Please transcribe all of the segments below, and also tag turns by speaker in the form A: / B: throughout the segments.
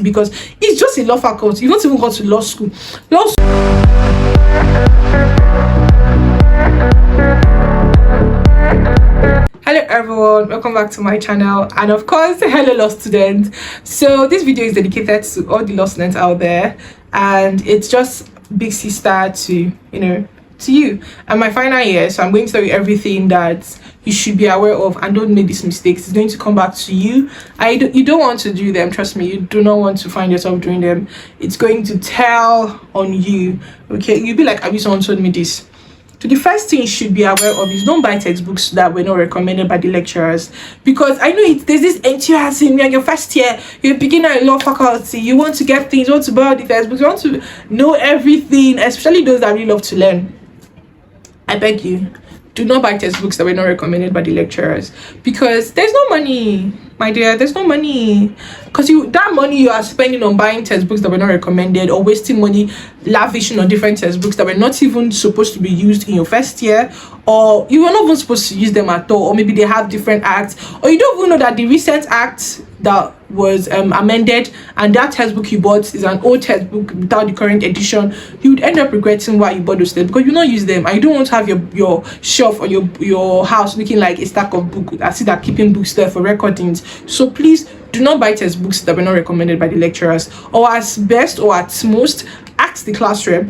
A: because it's just a law faculty. You don't even go to law school. Hello everyone, welcome back to my channel, and of course hello law students. So this video is dedicated to all the law students out there, and it's just big sister to you. And my final year, so I'm going to tell you everything that you should be aware of, and don't make these mistakes. It's going to come back to you. You don't want to do them, trust me. You do not want to find yourself doing them. It's going to tell on you. Okay, you'll be like, I wish someone told me this. So the first thing you should be aware of is don't buy textbooks that were not recommended by the lecturers, because I know there's this enthusiasm. You're in your first year, you're a beginner in law faculty, you want to get things, you want to buy all the textbooks, you want to know everything, especially those that really love to learn. I beg you, do not buy textbooks that were not recommended by the lecturers, because there's no money, my dear. There's no money, because that money you are spending on buying textbooks that were not recommended, or wasting money lavishing on different textbooks that were not even supposed to be used in your first year, or you were not even supposed to use them at all, or maybe they have different acts, or you don't even know that the recent act that was amended and that textbook you bought is an old textbook without the current edition. You would end up regretting why you bought those textbooks, because you don't use them, and you don't want to have your shelf or your house looking like a stack of books. I see that keeping books there for recordings. So please do not buy textbooks that were not recommended by the lecturers, or as best or at most ask the class rep,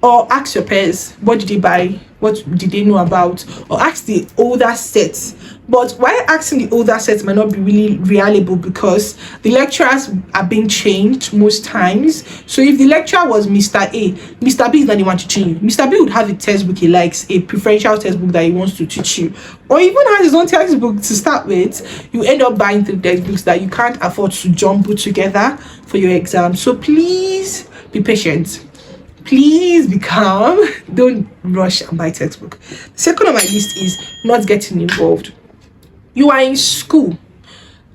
A: or ask your peers, what did they buy, what did they know about, or ask the older sets. But why asking the older sets might not be really reliable, because the lecturers are being changed most times. So if the lecturer was Mr. A, Mr. B is not the one to teach you. Mr. B would have a textbook he likes, a preferential textbook that he wants to teach you, or even has his own textbook to start with. You end up buying 3 textbooks that you can't afford to jumble together for your exam. So please be patient. Please be calm. Don't rush and buy textbook. The second on my list is not getting involved. You are in school.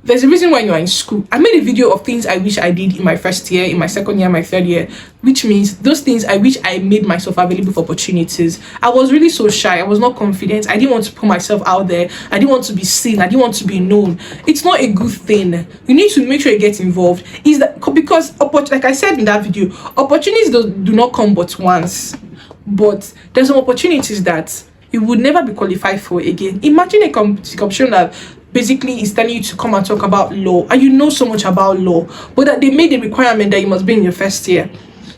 A: There's a reason why you are in school. I made a video of things I wish I did in my first year, in my second year, my third year, which means those things I wish I made myself available for opportunities. I was really so shy. I was not confident. I didn't want to put myself out there. I didn't want to be seen. I didn't want to be known. It's not a good thing. You need to make sure you get involved. Because like I said in that video, opportunities do not come but once. But there's some opportunities that you would never be qualified for again. Imagine a competition that basically is telling you to come and talk about law, and you know so much about law, but that they made a requirement that you must be in your first year,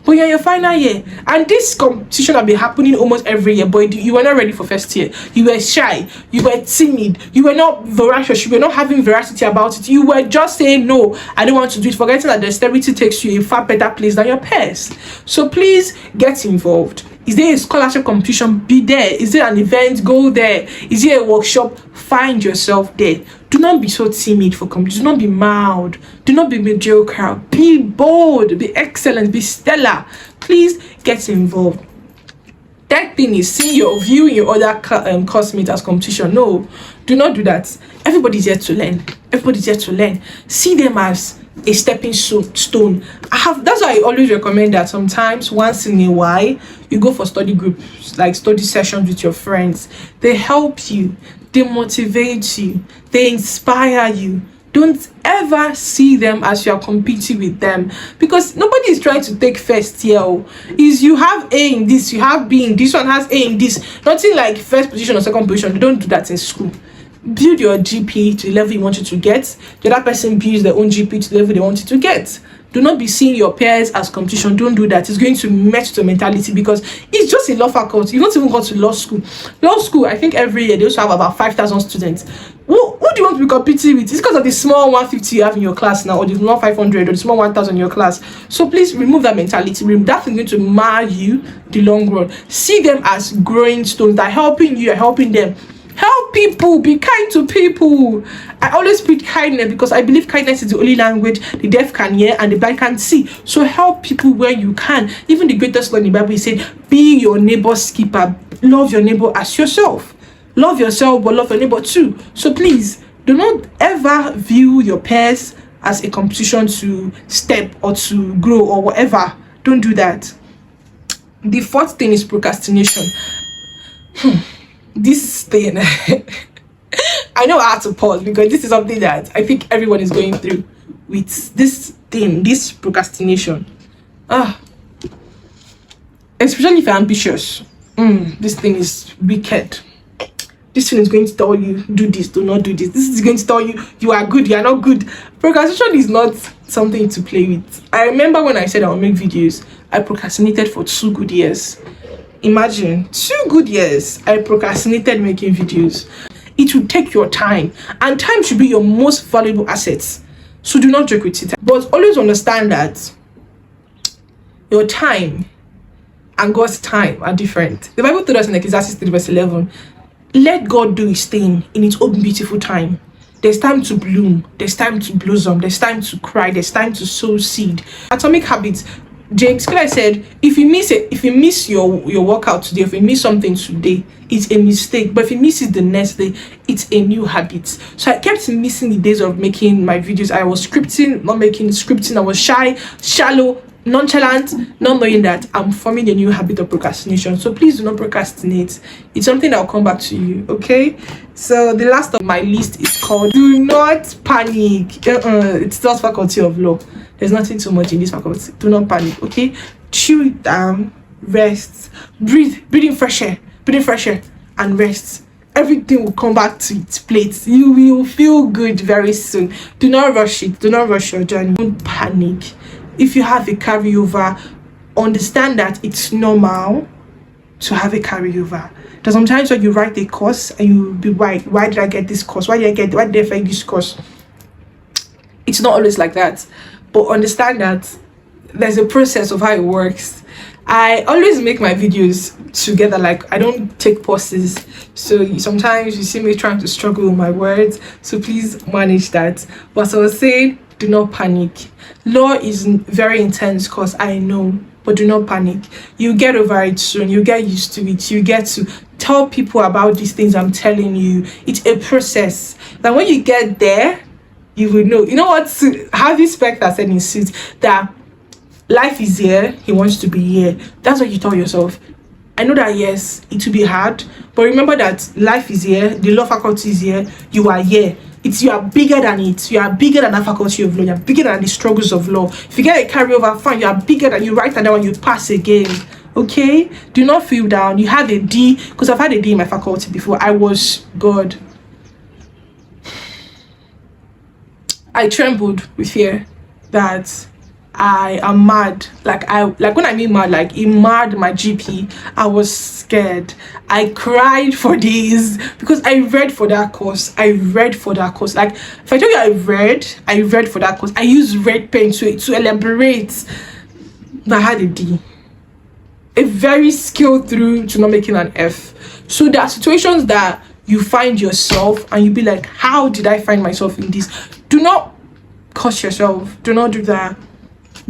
A: but you're in your final year, and this competition have been happening almost every year, but you were not ready for first year. You were shy, you were timid, you were not voracious, you were not having veracity about it. You were just saying, no, I don't want to do it, forgetting that dexterity takes you a far better place than your peers. So please get involved. Is there a scholarship competition? Be there. Is there an event? Go there. Is there a workshop? Find yourself there. Do not be so timid for competition. Do not be mild. Do not be mediocre. Be bold. Be excellent. Be stellar. Please get involved. That thing is viewing your other classmates as competition. No, do not do that. Everybody's here to learn. Everybody's here to learn. See them as a stepping stone. That's why I always recommend that sometimes once in a while you go for study groups, like study sessions with your friends. They help you, they motivate you, they inspire you. Don't ever see them as you are competing with them, because nobody is trying to take first here. Is you have A in this, you have B in this, one has A in this. Nothing like first position or second position. They don't do that in school. Build your GP to the level you want it to get. The other person builds their own GP to the level they want it to get. Do not be seeing your peers as competition. Don't do that. It's going to match the mentality, because it's just a law faculty. You don't even go to law school. Law school, I think every year they also have about 5,000 students. Who do you want to be competing with? It's because of the small 150 you have in your class now, or the small 500, or the small 1,000 in your class. So please remove that mentality. That is going to mar you the long run. See them as growing stones. They're helping you, you're helping them. Help people, be kind to people. I always preach kindness, because I believe kindness is the only language the deaf can hear and the blind can see. So help people where you can. Even the greatest law in the Bible is said, be your neighbor's keeper. Love your neighbor as yourself. Love yourself, but love your neighbor too. So please do not ever view your peers as a competition to step or to grow or whatever. Don't do that. The fourth thing is procrastination. This thing I know I had to pause, because this is something that I think everyone is going through. with this thing, this procrastination. Especially if you're ambitious. This thing is wicked. This thing is going to tell you, do this, do not do this. This is going to tell you, you are good, you are not good. Procrastination is not something to play with. I remember when I said I would make videos, I procrastinated for 2 good years. Imagine, 2 good years I procrastinated making videos. It will take your time, and time should be your most valuable asset. So do not joke with it. But always understand that your time and God's time are different. The Bible told us in Ecclesiastes 3 verse 11, let God do his thing in its own beautiful time. There's time to bloom, there's time to blossom, there's time to cry, there's time to sow seed. Atomic Habits, James Clear said, if you miss your workout today, if you miss something today, it's a mistake. But if you miss it the next day, it's a new habit. So I kept missing the days of making my videos. I was scripting, not making scripting. I was shy, shallow, nonchalant, not knowing that I'm forming a new habit of procrastination. So please do not procrastinate. It's something that will come back to you. Okay, so the last of my list is called do not panic. It's not faculty of law. There's nothing too much in this faculty. Do not panic. Okay, chill it down, rest, breathe in fresh air, and rest. Everything will come back to its place. You will feel good very soon. Do not rush it. Do not rush your journey. Don't panic. If you have a carryover, understand that it's normal to have a carryover. There's sometimes when you write a course and you'll be why did I get this course? Why did I find this course? It's not always like that. But understand that there's a process of how it works. I always make my videos together, like I don't take pauses. So sometimes you see me trying to struggle with my words. So please manage that. But as I was saying, do not panic. Law is very intense course, I know, but do not panic. You get over it soon. You get used to it. You get to tell people about these things I'm telling you. It's a process. That when you get there, you will know. You know what Harvey Specter said in Suits, that life is here, he wants to be here. That's what you tell yourself. I know that yes, it will be hard, but remember that life is here, the law faculty is here, you are here. You are bigger than it. You are bigger than the faculty of law. You are bigger than the struggles of law. If you get a carryover, fine. You are bigger than, you write that down, you pass again. Okay? Do not feel down. You have a D, because I've had a D in my faculty before. I was God. I trembled with fear that I am mad. Like when I mean mad, like it mad my GP. I was scared. I cried for days because I read for that course. Like if I tell you I read for that course. I used red pen to elaborate. I had a D. A very skilled through to not making an F. So there are situations that you find yourself and you be like, how did I find myself in this? Do not curse yourself. Do not do that.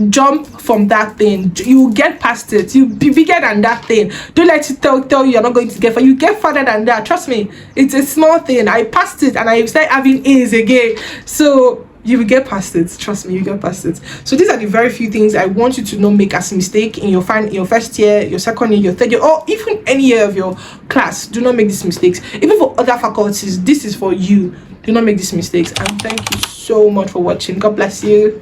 A: Jump from that thing. You will get past it. You'll be bigger than that thing. Don't let it tell you you're not going to get far. You get farther than that. Trust me. It's a small thing. I passed it and I started having A's again. So you will get past it. Trust me, you get past it. So these are the very few things I want you to not make as a mistake in your first year, your second year, your third year, or even any year of your class. Do not make these mistakes. Even for other faculties, this is for you. Do not make these mistakes. And thank you so much for watching. God bless you.